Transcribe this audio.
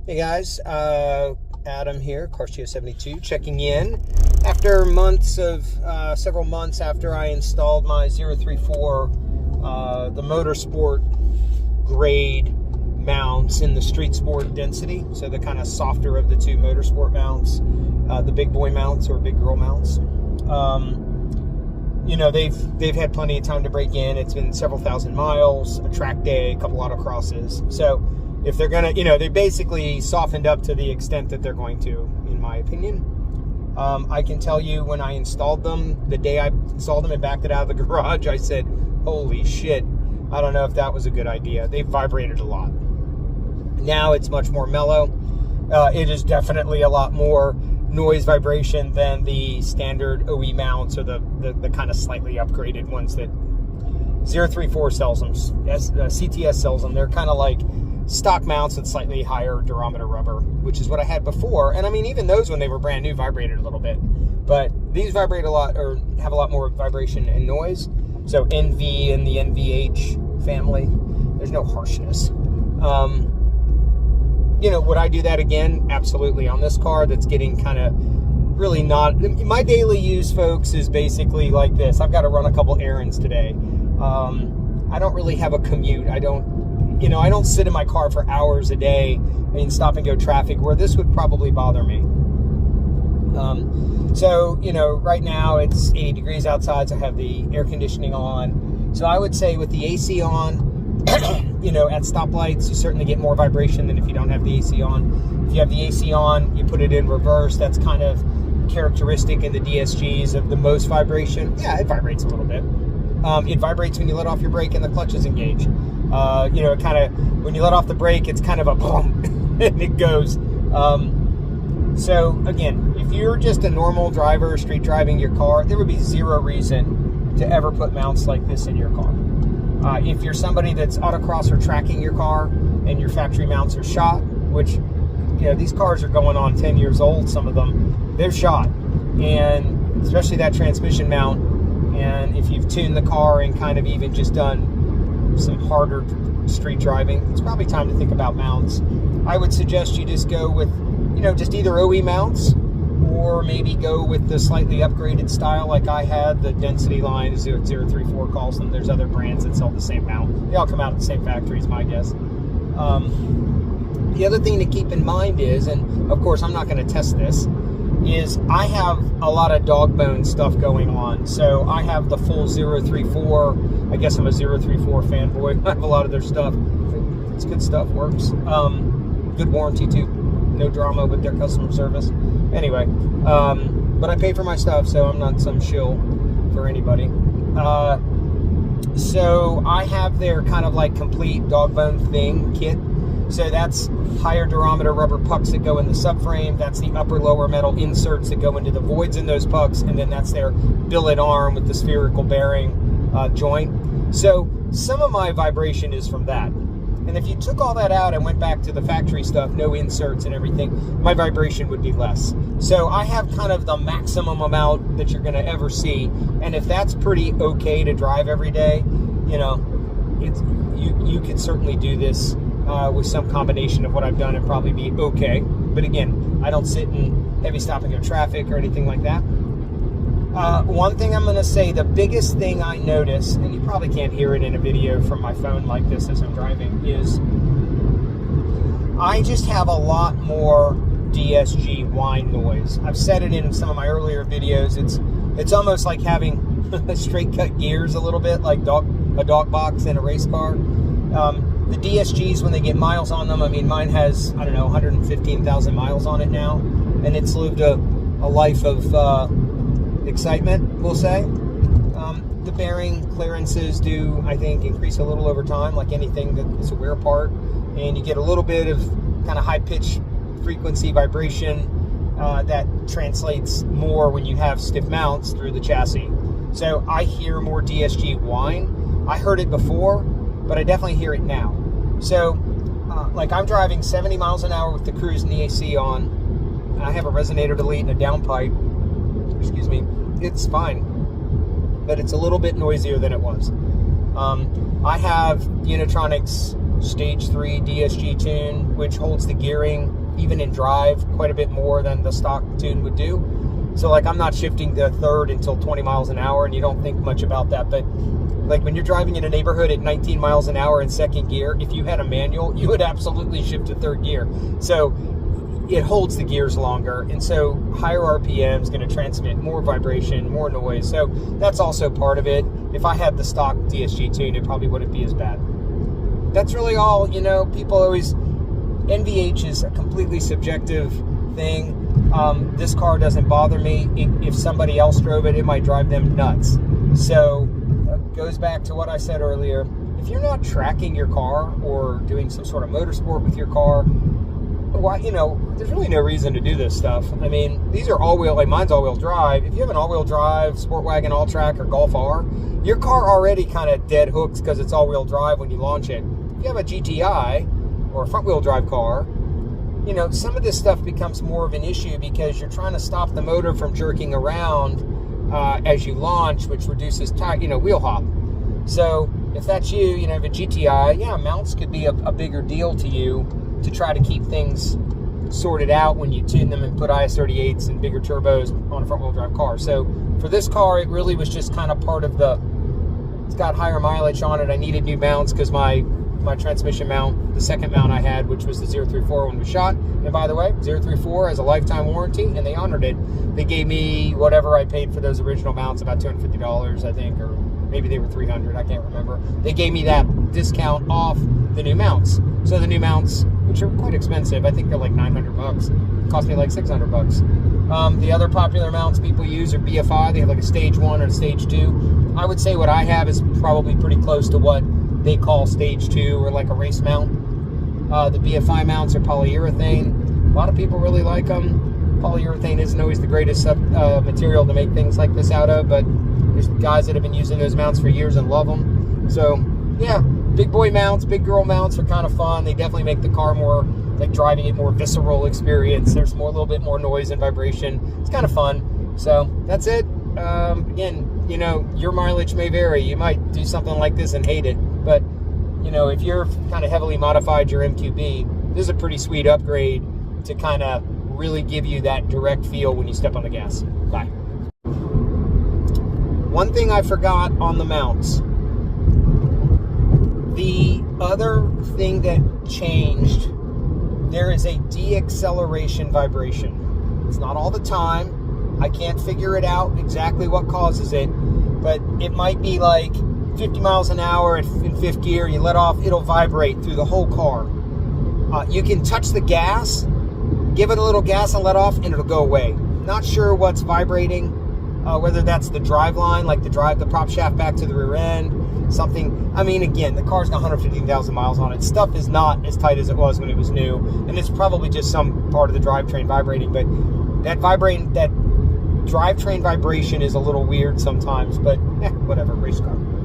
Hey guys, Adam here, CarStio72, checking in after several months after I installed my 034, the Motorsport grade mounts in the Streetsport density, so the kind of softer of the two Motorsport mounts, the big boy mounts or big girl mounts. You know, they've had plenty of time to break in. It's been several thousand miles, a track day, a couple autocrosses. So if they're gonna, they basically softened up to the extent that they're going to, in my opinion. I can tell you when I installed them, the day I installed them and backed it out of the garage, I said, holy shit, I don't know if that was a good idea. They vibrated a lot. Now it's much more mellow. It is definitely a lot more noise vibration than the standard OE mounts or the kind of slightly upgraded ones that 034 sells them, CTS sells them. They're kind of like stock mounts with slightly higher durometer rubber, which is what I had before. And I mean, even those when they were brand new vibrated a little bit, but these vibrate a lot, or have a lot more vibration and noise. So NV and the NVH family, there's no harshness. Would I do that again? Absolutely. On this car that's getting kind of really not, my daily use, folks, is basically like this. I've got to run a couple errands today. I don't really have a commute. I don't sit in my car for hours a day in stop and go traffic where this would probably bother me. Right now it's 80 degrees outside, so I have the air conditioning on. So I would say with the AC on, at stoplights, you certainly get more vibration than if you don't have the AC on. If you have the AC on, you put it in reverse. That's kind of characteristic in the DSGs of the most vibration. Yeah, it vibrates a little bit. It vibrates when you let off your brake and the clutch is engaged. It kind of, when you let off the brake, it's kind of a boom, and it goes. So again, if you're just a normal driver, street driving your car, there would be zero reason to ever put mounts like this in your car. If you're somebody that's autocross or tracking your car and your factory mounts are shot, which, these cars are going on 10 years old, some of them, they're shot. And especially that transmission mount. And if you've tuned the car and kind of even just done some harder street driving, it's probably time to think about mounts. I would suggest you just go with, just either OE mounts, or maybe go with the slightly upgraded style like I had. The density line is 034 calls them. There's other brands that sell the same mount. They all come out of the same factory, is my guess. The other thing to keep in mind is, and of course I'm not going to test this, is I have a lot of dog bone stuff going on. So I have the full 034. I guess I'm a 034 fanboy. I have a lot of their stuff. It's good stuff, works. Good warranty too. No drama with their customer service. Anyway, but I pay for my stuff, so I'm not some shill for anybody. So I have their kind of like complete dog bone thing kit. So that's higher durometer rubber pucks that go in the subframe. That's the upper lower metal inserts that go into the voids in those pucks. And then that's their billet arm with the spherical bearing joint. So some of my vibration is from that. And if you took all that out and went back to the factory stuff, no inserts and everything, my vibration would be less. So I have kind of the maximum amount that you're going to ever see. And if that's pretty okay to drive every day, you could certainly do this with some combination of what I've done and probably be okay. But again, I don't sit in heavy stop and go traffic or anything like that. One thing I'm going to say, the biggest thing I notice, and you probably can't hear it in a video from my phone like this as I'm driving, is I just have a lot more DSG whine noise. I've said it in some of my earlier videos. It's almost like having straight cut gears a little bit, like a dog box in a race car. The DSGs, when they get miles on them, I mean, mine has, 115,000 miles on it now, and it's lived a life of excitement, we'll say. The bearing clearances do, I think, increase a little over time, like anything that is a wear part, and you get a little bit of kind of high-pitched frequency vibration that translates more when you have stiff mounts through the chassis. So I hear more DSG whine. I heard it before, but I definitely hear it now. So, like I'm driving 70 miles an hour with the cruise and the AC on, and I have a resonator delete and a downpipe. Excuse me. It's fine, but it's a little bit noisier than it was. I have Unitronics stage 3 DSG tune, which holds the gearing even in drive quite a bit more than the stock tune would do. So like, I'm not shifting to third until 20 miles an hour, and you don't think much about that. But like, when you're driving in a neighborhood at 19 miles an hour in second gear, if you had a manual, you would absolutely shift to third gear. So it holds the gears longer, and so higher RPM is going to transmit more vibration, more noise. So that's also part of it. If I had the stock DSG tune, it probably wouldn't be as bad. That's really all. You know, people always, NVH is a completely subjective thing. This car doesn't bother me. If somebody else drove it, it might drive them nuts. So it goes back to what I said earlier. If you're not tracking your car or doing some sort of motorsport with your car, why, you know, there's really no reason to do this stuff. I mean, these are all-wheel, like mine's all-wheel drive. If you have an all-wheel drive, Sport Wagon, All-Track, or Golf R, your car already kind of dead hooks because it's all-wheel drive when you launch it. If you have a GTI or a front-wheel drive car, you know, some of this stuff becomes more of an issue because you're trying to stop the motor from jerking around as you launch, which reduces wheel hop. So if that's you, you know, if a GTI, yeah, mounts could be a bigger deal to you to try to keep things sorted out when you tune them and put IS38s and bigger turbos on a front-wheel drive car. So for this car, it really was just kind of part of it's got higher mileage on it. I needed new mounts because my transmission mount, the second mount I had, which was the 034 when we shot, and by the way, 034 has a lifetime warranty, and they honored it. They gave me whatever I paid for those original mounts, about $250, I think, or maybe they were $300, I can't remember. They gave me that discount off the new mounts. So the new mounts, which are quite expensive, I think they're like $900, cost me like $600. The other popular mounts people use are BFI. They have like a stage 1 or a stage 2. I would say what I have is probably pretty close to what they call stage 2 or like a race mount. The BFI mounts are polyurethane. A lot of people really like them. Polyurethane isn't always the greatest material to make things like this out of, but there's guys that have been using those mounts for years and love them. So yeah, big boy mounts, big girl mounts are kind of fun. They definitely make the car more, like driving it, more visceral experience. There's a little bit more noise and vibration. It's kind of fun. So that's it. Again, you know, your mileage may vary. You might do something like this and hate it, but you know, if you're kind of heavily modified your MQB, this is a pretty sweet upgrade to kind of really give you that direct feel when you step on the gas. Bye. One thing I forgot on the mounts. The other thing that changed, there is a deceleration vibration. It's not all the time. I can't figure it out exactly what causes it, but it might be like 50 miles an hour in fifth gear, you let off, it'll vibrate through the whole car. You can touch the gas, give it a little gas and let off, and it'll go away. Not sure what's vibrating, whether that's the drive line, like the prop shaft back to the rear end, something. I mean, again, the car's got 115,000 miles on it. Stuff is not as tight as it was when it was new, and it's probably just some part of the drivetrain vibrating, but that drivetrain vibration is a little weird sometimes, but whatever, race car.